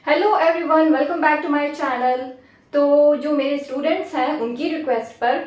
Hello everyone, welcome back to my channel. तो जो मेरे स्टूडेंट्स हैं उनकी रिक्वेस्ट पर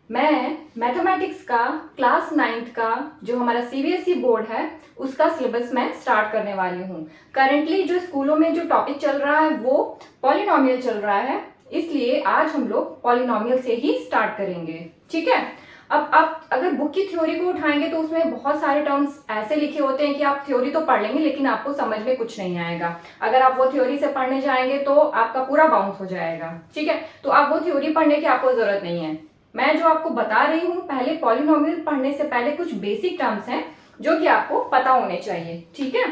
मैं मैथमेटिक्स का क्लास 9th का जो हमारा सीबीएसई बोर्ड है उसका सिलेबस मैं स्टार्ट करने वाली हूँ। करंटली जो स्कूलों में जो टॉपिक चल रहा है वो पॉलिनोमियल चल रहा है, इसलिए आज हम लोग पॉलिनोमियल से ही स्टार्ट करेंगे। ठीक है। अब आप अगर बुक की थ्योरी को उठाएंगे तो उसमें बहुत सारे टर्म्स ऐसे लिखे होते हैं कि आप थ्योरी तो पढ़ लेंगे लेकिन आपको समझ में कुछ नहीं आएगा। अगर आप वो थ्योरी से पढ़ने जाएंगे तो आपका पूरा बाउंस हो जाएगा। ठीक है, तो आप वो थ्योरी पढ़ने की आपको जरूरत नहीं है। मैं जो आपको बता रही हूँ, पहले पॉलिनोमियल पढ़ने से पहले कुछ बेसिक टर्म्स हैं जो कि आपको पता होने चाहिए। ठीक है,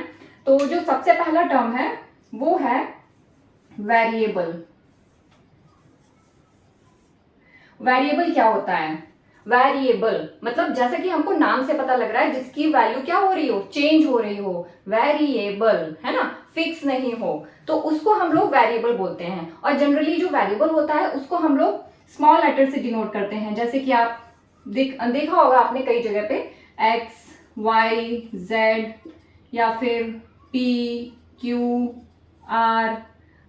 तो जो सबसे पहला टर्म है वो है वेरिएबल। वेरिएबल क्या होता है? वेरिएबल मतलब जैसा कि हमको नाम से पता लग रहा है, जिसकी वैल्यू क्या हो रही हो, चेंज हो रही हो। वेरिएबल है ना, फिक्स नहीं हो, तो उसको हम लोग वेरिएबल बोलते हैं। और जनरली जो वेरिएबल होता है उसको हम लोग स्मॉल लेटर से डिनोट करते हैं, जैसे कि आप देखा होगा आपने कई जगह पे एक्स, वाई, जेड या फिर पी, क्यू, आर,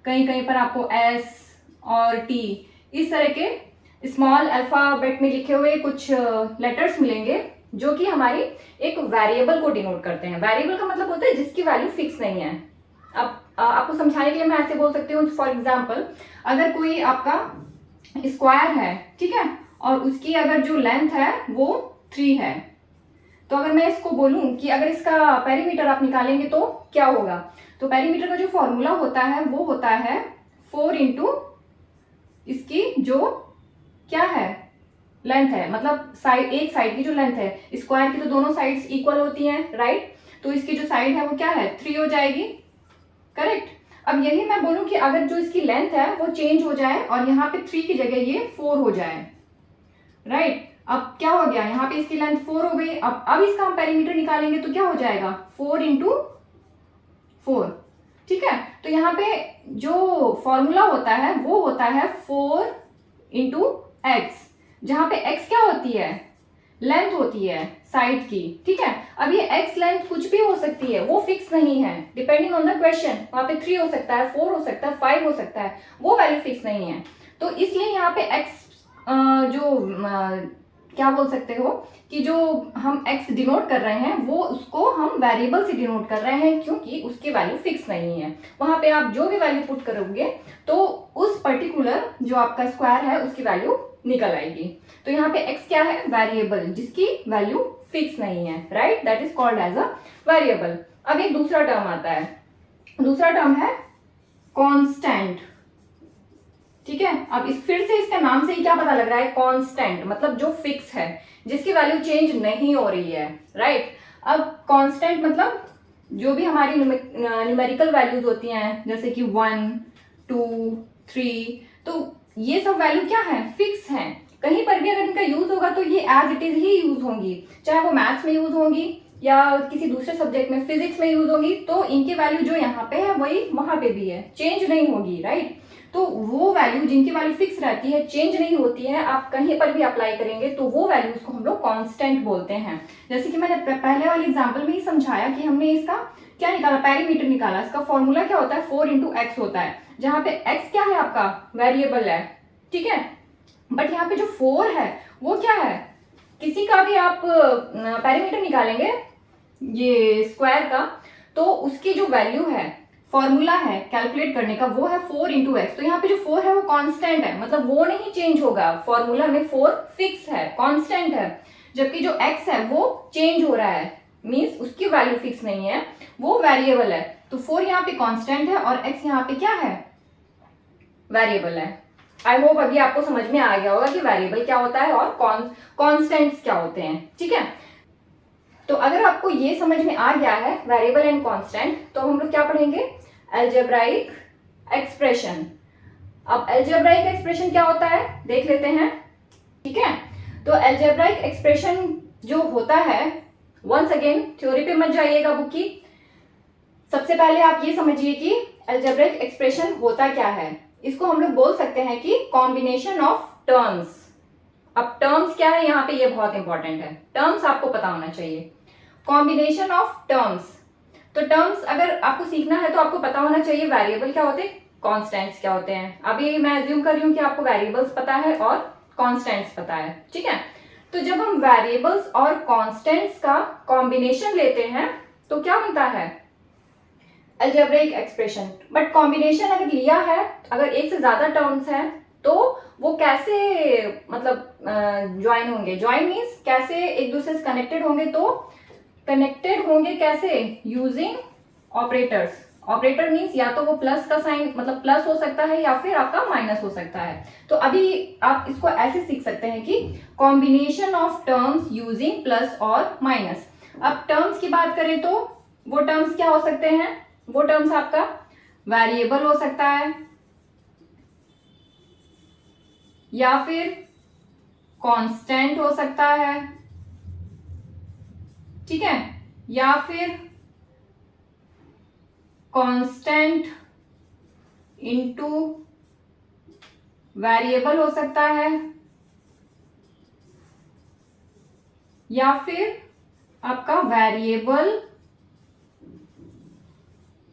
कहीं कहीं पर आपको एस और टी, इस तरह के स्मॉल अल्फाबेट में लिखे हुए कुछ लेटर्स मिलेंगे जो कि हमारी एक वेरिएबल को डिनोट करते हैं। वेरिएबल का मतलब होता है जिसकी वैल्यू फिक्स नहीं है। अब आपको समझाने के लिए मैं ऐसे बोल सकती हूँ, फॉर एग्जाम्पल अगर कोई आपका स्क्वायर है, ठीक है, और उसकी अगर जो लेंथ है वो 3 है, तो अगर मैं इसको बोलूं कि अगर इसका पेरीमीटर आप निकालेंगे तो क्या होगा, तो पेरीमीटर का जो फॉर्मूला होता है वो होता है 4 इंटू इसकी जो क्या है लेंथ है, मतलब साइड, एक साइड की जो लेंथ है, स्क्वायर की तो दोनों साइड्स इक्वल होती हैं, राइट, तो इसकी जो साइड है वो क्या है 3 हो जाएगी, करेक्ट। अब यही मैं बोलूं कि अगर जो इसकी लेंथ है वो चेंज हो जाए और यहाँ पे 3 की जगह ये 4 हो जाए, राइट, अब क्या हो गया, यहाँ पे इसकी लेंथ 4 हो गई। अब इसका हम पेरीमीटर निकालेंगे तो क्या हो जाएगा 4 इंटू 4, ठीक है। तो यहाँ पे जो फॉर्मूला होता है वो होता है 4 इंटू एक्स, जहां पे x क्या होती है, लेंथ होती है साइड की, ठीक है। अब ये x लेंथ कुछ भी हो सकती है, वो फिक्स नहीं है, डिपेंडिंग ऑन द क्वेश्चन। वहां पे 3 हो सकता है, 4 हो सकता है, 5 हो सकता है, वो वैल्यू फिक्स नहीं है। तो इसलिए यहाँ पे x क्या बोल सकते हो कि जो हम x डिनोट कर रहे हैं वो उसको हम वेरिएबल से डिनोट कर रहे हैं, क्योंकि उसकी वैल्यू फिक्स नहीं है। वहां पे आप जो भी वैल्यू पुट करोगे तो उस पर्टिकुलर जो आपका स्क्वायर है उसकी वैल्यू निकल आएगी। तो यहाँ पे x क्या है, वेरिएबल जिसकी वैल्यू फिक्स नहीं है, right, that is called as a variable. अब एक दूसरा टर्म आता है, दूसरा टर्म है कांस्टेंट, ठीक है। अब इस फिर से इसका नाम से ही क्या पता लग रहा है, कांस्टेंट मतलब जो फिक्स है, जिसकी वैल्यू चेंज नहीं हो रही है, राइट। अब कांस्टेंट मतलब जो भी हमारी न्यूमेरिकल वैल्यूज होती हैं, जैसे कि 1, 2, 3, तो ये सब वैल्यू क्या है, फिक्स है। कहीं पर भी अगर इनका यूज होगा तो ये एज इट इज ही यूज होंगी, चाहे वो मैथ्स में यूज होंगी या किसी दूसरे सब्जेक्ट में, फिजिक्स में यूज होंगी, तो इनकी वैल्यू जो यहाँ पे है वही वहां पे भी है, चेंज नहीं होगी, राइट। तो वो वैल्यू जिनकी वैल्यू फिक्स रहती है, चेंज नहीं होती है, आप कहीं पर भी अप्लाई करेंगे तो वो वैल्यूज को हम लोग कांस्टेंट बोलते हैं। जैसे कि मैंने पहले वाले एग्जांपल में ही समझाया कि हमने इसका क्या निकाला, पेरीमीटर निकाला, इसका फॉर्मूला क्या होता है 4 इंटू एक्स होता है, जहां पे एक्स क्या है आपका वेरिएबल है, ठीक है। बट यहाँ पे जो 4 है वो क्या है, किसी का भी आप पेरीमीटर निकालेंगे ये स्क्वायर का, तो उसकी जो वैल्यू है, फॉर्मूला है कैलकुलेट करने का, वो है 4 इंटू एक्स। तो यहाँ पे जो 4 है वो कांस्टेंट है, मतलब वो नहीं चेंज होगा, फॉर्मूला में 4 फिक्स है, कांस्टेंट है, जबकि जो x है वो चेंज हो रहा है, मींस उसकी वैल्यू फिक्स नहीं है, वो वेरिएबल है। तो 4 यहाँ पे कांस्टेंट है और x यहाँ पे क्या है, वेरिएबल है। आई होप अभी आपको समझ में आ गया होगा कि वेरिएबल क्या होता है और कॉन्स्टेंट्स क्या होते हैं, ठीक है। तो अगर आपको ये समझ में आ गया है वेरिएबल एंड कांस्टेंट, तो हम लोग क्या पढ़ेंगे, अलजेब्राइक एक्सप्रेशन। अब अलजेब्राइक एक्सप्रेशन क्या होता है देख लेते हैं, ठीक है। तो अलजेब्राइक एक्सप्रेशन जो होता है, वंस अगेन थ्योरी पे मत जाइएगा बुक की, सबसे पहले आप ये समझिए कि अलजेब्राइक एक्सप्रेशन होता क्या है। इसको हम लोग बोल सकते हैं कि कॉम्बिनेशन ऑफ टर्म्स। अब टर्म्स क्या है यहाँ पे, ये बहुत इंपॉर्टेंट है, टर्म्स आपको पता होना चाहिए। कॉम्बिनेशन ऑफ टर्म्स, तो टर्म्स अगर आपको सीखना है तो आपको पता होना चाहिए वेरिएबल क्या होते हैं, कॉन्स्टेंट्स क्या होते हैं। अभी मैं अज्यूम कर रही हूँ कि आपको वेरिएबल्स पता है और कॉन्स्टेंट्स पता है, ठीक है। तो जब हम वेरिएबल्स और कॉन्स्टेंट्स का कॉम्बिनेशन लेते हैं तो क्या बनता है, अलजेब्रिक एक्सप्रेशन। बट कॉम्बिनेशन अगर लिया है, अगर एक से ज्यादा टर्म्स हैं तो वो कैसे मतलब ज्वाइन होंगे, ज्वाइन मीन्स कैसे एक दूसरे से कनेक्टेड होंगे, तो कनेक्टेड होंगे कैसे, यूजिंग ऑपरेटर्स। ऑपरेटर मीन्स या तो वो प्लस का साइन मतलब प्लस हो सकता है या फिर आपका माइनस हो सकता है। तो अभी आप इसको ऐसे सीख सकते हैं कि combination of terms using plus और माइनस। अब टर्म्स की बात करें तो वो टर्म्स क्या हो सकते हैं, वो टर्म्स आपका वेरिएबल हो सकता है या फिर कांस्टेंट हो सकता है, ठीक है, या फिर कांस्टेंट इनटू वेरिएबल हो सकता है, या फिर आपका वेरिएबल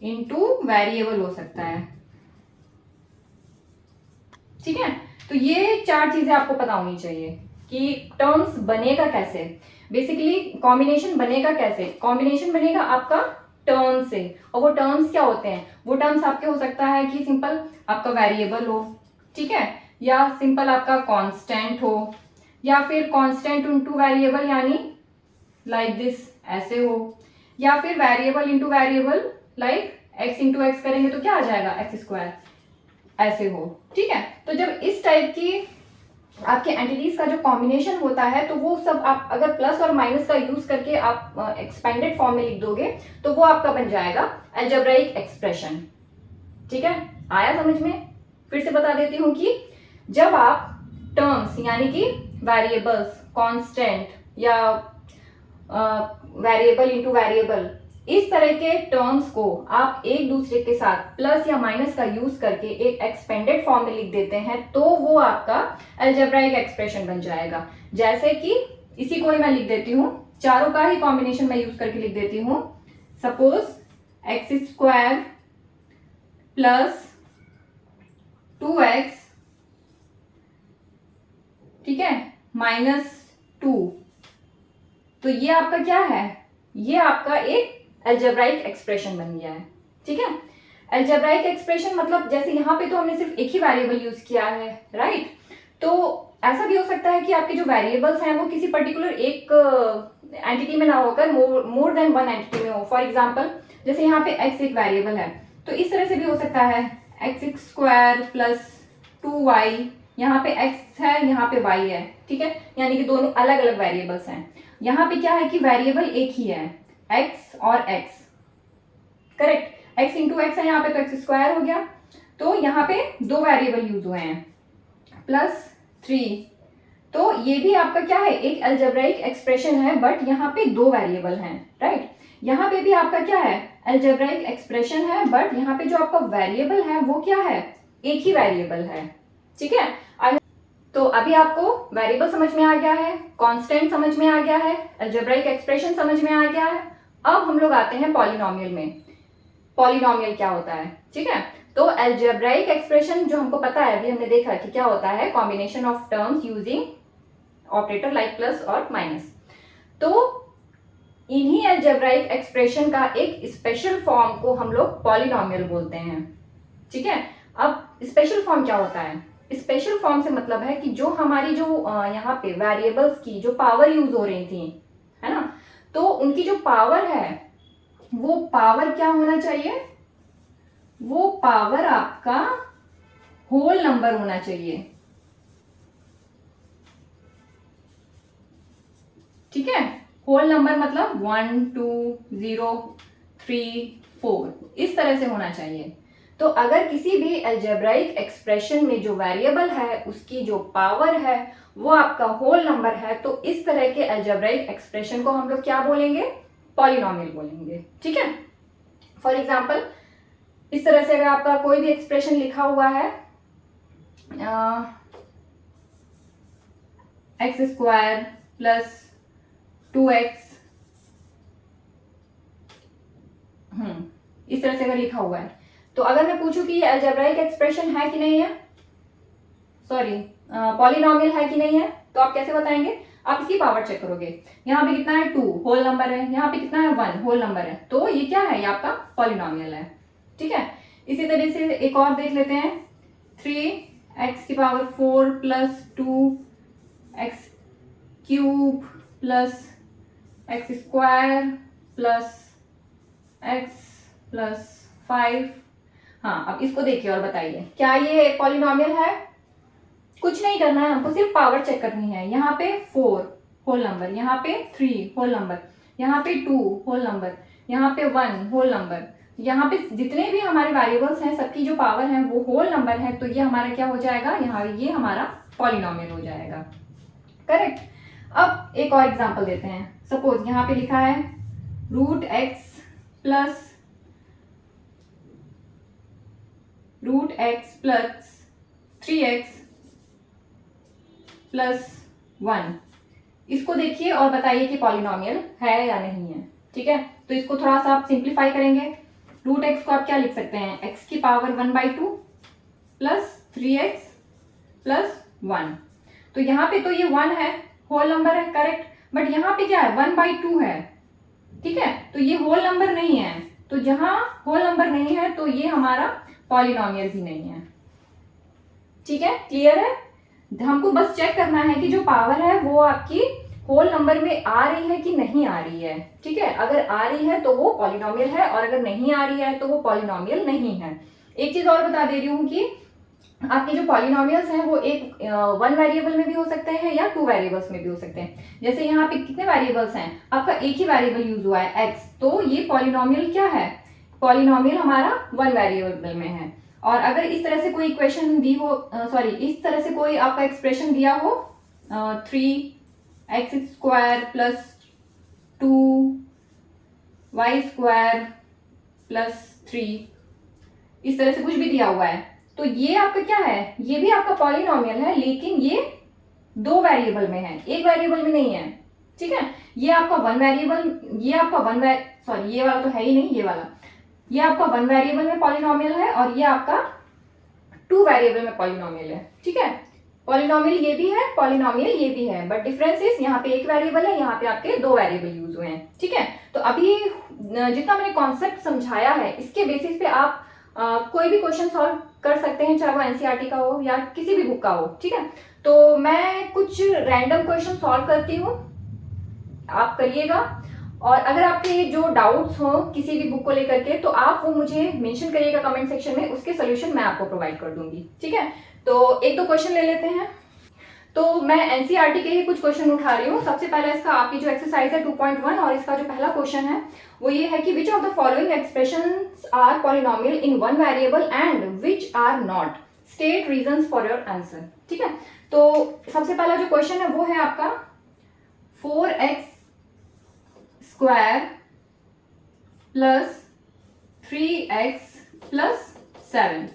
इनटू वेरिएबल हो सकता है, ठीक है। तो ये चार चीजें आपको पता होनी चाहिए कि टर्म्स बनेगा कैसे, बेसिकली कॉम्बिनेशन बनेगा कैसे। कॉम्बिनेशन बनेगा आपका टर्म से, और वो टर्म्स क्या होते हैं, वो टर्म्स आपके हो सकता है कि सिंपल आपका वेरिएबल हो, ठीक है, या सिंपल आपका कांस्टेंट हो, या फिर कांस्टेंट इनटू वेरिएबल यानी लाइक दिस ऐसे हो, या फिर variable into variable like x into x करेंगे तो क्या आ जाएगा एक्स स्क्वायर ऐसे हो, ठीक है। तो जब इस टाइप की आपके एंटिटीज का जो कॉम्बिनेशन होता है तो वो सब आप अगर प्लस और माइनस का यूज करके आप एक्सपेंडेड फॉर्म में लिख दोगे तो वो आपका बन जाएगा अलजेब्राइक एक्सप्रेशन, ठीक है। आया समझ में? फिर से बता देती हूं कि जब आप टर्म्स यानी कि वेरिएबल्स, कांस्टेंट या वेरिएबल इनटू वेरिएबल, इस तरह के टर्म्स को आप एक दूसरे के साथ प्लस या माइनस का यूज करके एक एक्सपेंडेड फॉर्म में लिख देते हैं तो वो आपका अलजेब्राइक एक्सप्रेशन बन जाएगा। जैसे कि इसी को ही मैं लिख देती हूँ, चारों का ही कॉम्बिनेशन मैं यूज करके लिख देती हूँ। Suppose x square plus 2x, ठीक है, -2। तो ये आपका क्या है, ये आपका एक अलजेब्राइक एक्सप्रेशन बन गया है, ठीक है। अलजेब्राइक एक्सप्रेशन मतलब जैसे यहाँ पे तो हमने सिर्फ एक ही वेरिएबल यूज किया है, राइट। तो ऐसा भी हो सकता है कि आपके जो वेरिएबल्स हैं वो किसी पर्टिकुलर एक एंटिटी में ना होकर मोर देन वन एंटिटी में हो। फॉर एग्जांपल जैसे यहाँ पे x एक वेरिएबल है तो इस तरह से भी हो सकता है एक्स स्क्वायर प्लस 2y, यहाँ पे x है यहाँ पे y है, ठीक है, यानी कि दोनों अलग अलग वेरिएबल्स हैं। यहाँ पे क्या है कि वेरिएबल एक ही है x और x, correct, x into x है यहाँ पे तो एक्स स्क्वायर हो गया। तो यहाँ पे दो वेरिएबल यूज हुए हैं +3, तो ये भी आपका क्या है एक अलजेब्राइक एक्सप्रेशन है, बट यहाँ पे दो वेरिएबल हैं, राइट। यहाँ पे भी आपका क्या है अलजेब्राइक एक्सप्रेशन है, बट यहाँ पे जो आपका वेरिएबल है वो क्या है एक ही वेरिएबल है, ठीक है। तो अभी आपको वेरिएबल समझ में आ गया है, कांस्टेंट समझ में आ गया है, अलजेब्राइक एक्सप्रेशन समझ में आ गया है। अब हम लोग आते हैं पॉलिनोमियल में। पॉलिनोमियल क्या होता है, ठीक है। तो अलजेब्राइक एक्सप्रेशन जो हमको पता है, अभी हमने देखा कि क्या होता है, combination of terms using operator like plus और माइनस। तो इन्हीं अलजेब्राइक एक्सप्रेशन का एक स्पेशल फॉर्म को हम लोग पॉलिनोमियल बोलते हैं, ठीक है। अब स्पेशल फॉर्म क्या होता है, स्पेशल फॉर्म से मतलब है कि जो हमारी जो यहाँ पे वेरिएबल्स की जो पावर यूज हो रही थी, है ना, तो उनकी जो पावर है वो पावर क्या होना चाहिए, वो पावर आपका होल नंबर होना चाहिए, ठीक है। होल नंबर मतलब 1 2 0 3 4 इस तरह से होना चाहिए। तो अगर किसी भी अलजेब्राइक एक्सप्रेशन में जो वेरिएबल है उसकी जो पावर है वो आपका होल नंबर है, तो इस तरह के अलजेब्राइक एक्सप्रेशन को हम लोग क्या बोलेंगे, पॉलिनोमियल बोलेंगे, ठीक है। फॉर एग्जाम्पल इस तरह से अगर आपका कोई भी एक्सप्रेशन लिखा हुआ है एक्स स्क्वायर प्लस 2x इस तरह से अगर लिखा हुआ है, तो अगर मैं पूछूं कि ये अलजेब्राइक एक्सप्रेशन है कि नहीं है, सॉरी पॉलिनॉमियल है कि नहीं है, तो आप कैसे बताएंगे? आप इसकी पावर चेक करोगे। यहाँ पे कितना है 2 होल नंबर है, यहाँ पे कितना है 1 होल नंबर है, तो ये क्या है? ये आपका पॉलिनॉमियल है। ठीक है, इसी तरह से एक और देख लेते हैं। 3x की power 4 plus 2x cube plus x square plus x plus 5। हाँ, अब इसको देखिए और बताइए क्या ये पॉलिनॉमियल है? कुछ नहीं करना है, हमको सिर्फ पावर चेक करनी है। यहाँ पे 4 होल नंबर, यहाँ पे 3 होल नंबर, यहाँ पे 2 होल नंबर, यहाँ पे 1 होल नंबर, यहाँ पे जितने भी हमारे वेरिएबल्स हैं सबकी जो पावर है वो होल नंबर है, तो ये हमारा क्या हो जाएगा? यहाँ ये हमारा पॉलिनॉमियल हो जाएगा। करेक्ट। अब एक और एग्जांपल देते हैं। सपोज यहाँ पे लिखा है √x प्लस √x+3x प्लस 1। इसको देखिए और बताइए कि पॉलिनॉमियल है या नहीं है। ठीक है, तो इसको थोड़ा सा आप सिंप्लीफाई करेंगे। √x को आप क्या लिख सकते हैं? x की पावर 1/2 प्लस 3x प्लस 1। तो यहाँ पे तो ये 1 है, होल नंबर है, करेक्ट। बट यहाँ पे क्या है? 1/2 है। ठीक है, तो ये होल नंबर नहीं है, तो जहां होल नंबर नहीं है तो ये हमारा पॉलिनॉमियल भी नहीं है। ठीक है, क्लियर है? हमको बस चेक करना है कि जो पावर है वो आपकी होल नंबर में आ रही है कि नहीं आ रही है। ठीक है, अगर आ रही है तो वो पॉलिनॉमियल है, और अगर नहीं आ रही है तो वो पॉलिनॉमियल नहीं है। एक चीज और बता दे रही हूँ कि आपके जो पॉलिनॉमियल्स हैं वो एक 1 वेरिएबल में भी हो सकते हैं या 2 वेरिएबल्स में भी हो सकते हैं। जैसे यहाँ पे कितने वेरिएबल्स हैं? आपका एक ही वेरिएबल यूज हुआ है x, तो ये पॉलिनॉमियल क्या है? पॉलिनॉमियल हमारा 1 वेरिएबल में है। और अगर इस तरह से कोई इक्वेशन दी हो, सॉरी इस तरह से कोई आपका एक्सप्रेशन दिया हो 3x² प्लस 2y² प्लस 3, इस तरह से कुछ भी दिया हुआ है, तो ये आपका क्या है? ये भी आपका पॉलिनॉमियल है, लेकिन ये 2 वेरिएबल में है, एक वेरिएबल में नहीं है। ठीक है, ये आपका 1 वेरिएबल, ये आपका सॉरी ये वाला तो है ही नहीं, ये आपका 1 वेरिएबल में पॉलिनॉमियल है, और ये आपका 2 वेरिएबल में पॉलिनॉमियल है। ठीक है, पॉलिनॉमियल ये भी है, पॉलिनॉमियल ये भी है, बट डिफरेंस इज यहाँ पे एक वेरिएबल है, यहाँ पे आपके 2 वेरिएबल यूज हुए हैं। ठीक है, तो अभी जितना मैंने कॉन्सेप्ट समझाया है इसके बेसिस पे आप कोई भी क्वेश्चन सॉल्व कर सकते हैं, चाहे वो एनसीईआरटी का हो या किसी भी बुक का हो। ठीक है, तो मैं कुछ रैंडम क्वेश्चन सॉल्व करती हूँ, आप करिएगा, और अगर आपके जो डाउट्स हो किसी भी बुक को लेकर के तो आप वो मुझे मेंशन करिएगा कमेंट सेक्शन में, उसके सोल्यूशन मैं आपको प्रोवाइड कर दूंगी। ठीक है, तो एक दो क्वेश्चन ले लेते हैं। तो मैं एनसीईआरटी के ही कुछ क्वेश्चन उठा रही हूँ। सबसे पहले इसका आपकी जो एक्सरसाइज है 2.1, और इसका जो पहला क्वेश्चन है वो ये है कि which of the following expressions are polynomial in 1 variable and which are not, state reasons for your answer. ठीक है, तो सबसे पहला जो क्वेश्चन है वो है आपका 4x² प्लस 3x प्लस 7।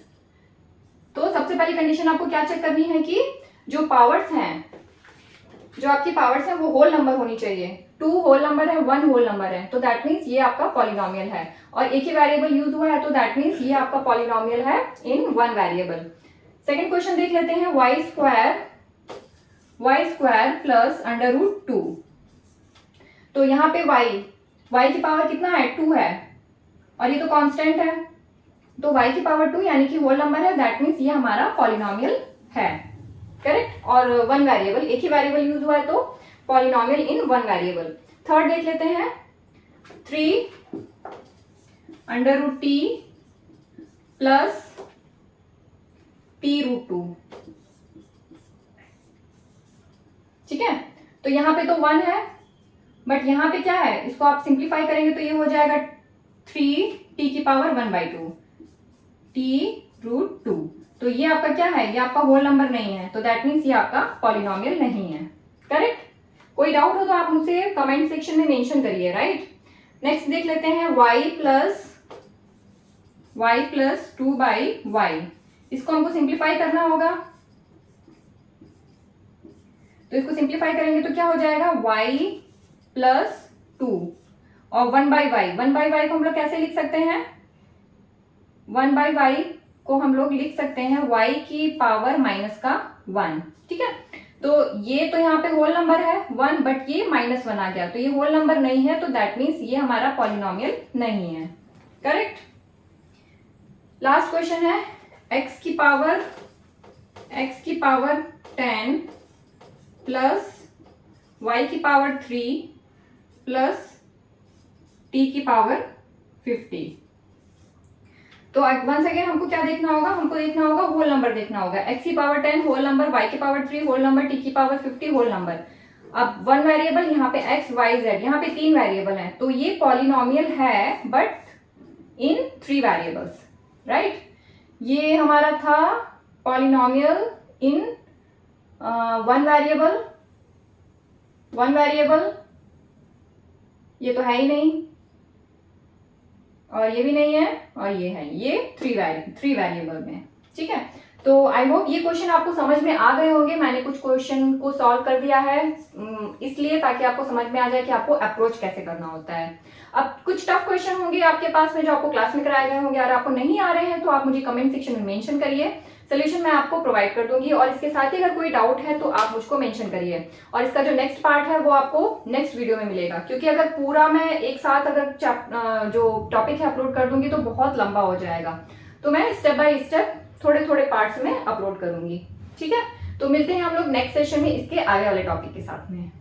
तो सबसे पहली कंडीशन आपको क्या चेक करनी है कि जो पावर्स हैं, जो आपकी पावर्स हैं वो होल नंबर होनी चाहिए। 2 होल नंबर है, 1 होल नंबर है, तो दैट मीन्स ये आपका पॉलिनॉमियल है, और एक ही वेरिएबल यूज हुआ है, तो दैट मीन्स ये आपका पॉलिनॉमियल है इन 1 वेरिएबल। सेकंड क्वेश्चन देख लेते हैं, y² प्लस √2। तो यहाँ पे y की पावर कितना है? 2 है, और ये तो कांस्टेंट है, तो y की पावर 2 यानी कि होल नंबर है, दैट मीन्स ये हमारा पॉलिनॉमियल है। करेक्ट, और 1 वेरिएबल, एक ही वेरिएबल यूज हुआ है, तो पॉलिनॉमियल इन 1 वेरिएबल। थर्ड देख लेते हैं, 3 √t प्लस p√2। ठीक है, तो यहाँ पे तो 1 है, बट यहाँ पे क्या है? इसको आप सिंप्लीफाई करेंगे तो ये हो जाएगा 3t की पावर 1/2 t√2। तो ये आपका क्या है? ये आपका होल नंबर नहीं है, तो दैट मीन्स ये आपका पॉलिनॉमियल नहीं है। करेक्ट, कोई डाउट हो तो आप मुझसे कमेंट सेक्शन में मेंशन करिए। राइट, नेक्स्ट देख लेते हैं y प्लस 2/y। इसको हमको सिंप्लीफाई करना होगा, तो इसको सिंप्लीफाई करेंगे तो क्या हो जाएगा? y प्लस 2, और 1/y को हम लोग कैसे लिख सकते हैं? 1/y को हम लोग लिख सकते हैं y की पावर -1, ठीक है। तो ये तो यहाँ पे होल नंबर है 1, बट ये -1 आ गया, तो ये होल नंबर नहीं है, तो दैट मीन्स ये हमारा पॉलिनोमियल नहीं है। करेक्ट। लास्ट क्वेश्चन है x की पावर 10 प्लस y की पावर 3 प्लस t की पावर 50। तो वंस अगेन हमको क्या देखना होगा? हमको देखना होगा होल नंबर देखना होगा। x की पावर 10 होल नंबर, y की पावर 3 होल नंबर, t की पावर 50 होल नंबर। अब वन वेरिएबल यहाँ पे x y z, यहाँ पे 3 वेरिएबल हैं, तो ये पॉलिनोमियल है बट इन 3 वेरिएबल्स, राइट। ये हमारा था पॉलिनोमियल इन वन वेरिएबल, ये तो है ही नहीं, और ये भी नहीं है, और ये है, ये 3 वेरिएबल में, ठीक है। तो आई होप ये क्वेश्चन आपको समझ में आ गए होंगे। मैंने कुछ क्वेश्चन को सॉल्व कर दिया है इसलिए ताकि आपको समझ में आ जाए कि आपको अप्रोच कैसे करना होता है। अब कुछ टफ क्वेश्चन होंगे आपके पास में जो आपको क्लास में कराए गए होंगे, अगर आपको नहीं आ रहे हैं तो आप मुझे कमेंट सेक्शन में मेंशन करिए, सोल्यूशन मैं आपको प्रोवाइड कर दूंगी। और इसके साथ ही अगर कोई डाउट है तो आप मुझको मेंशन करिए, और इसका जो नेक्स्ट पार्ट है वो आपको नेक्स्ट वीडियो में मिलेगा, क्योंकि अगर पूरा मैं एक साथ अगर जो टॉपिक है अपलोड कर दूंगी तो बहुत लंबा हो जाएगा, तो मैं स्टेप बाय स्टेप थोड़े थोड़े पार्ट्स में अपलोड करूंगी, ठीक है। तो मिलते हैं हम लोग नेक्स्ट सेशन में इसके आगे वाले टॉपिक के साथ में।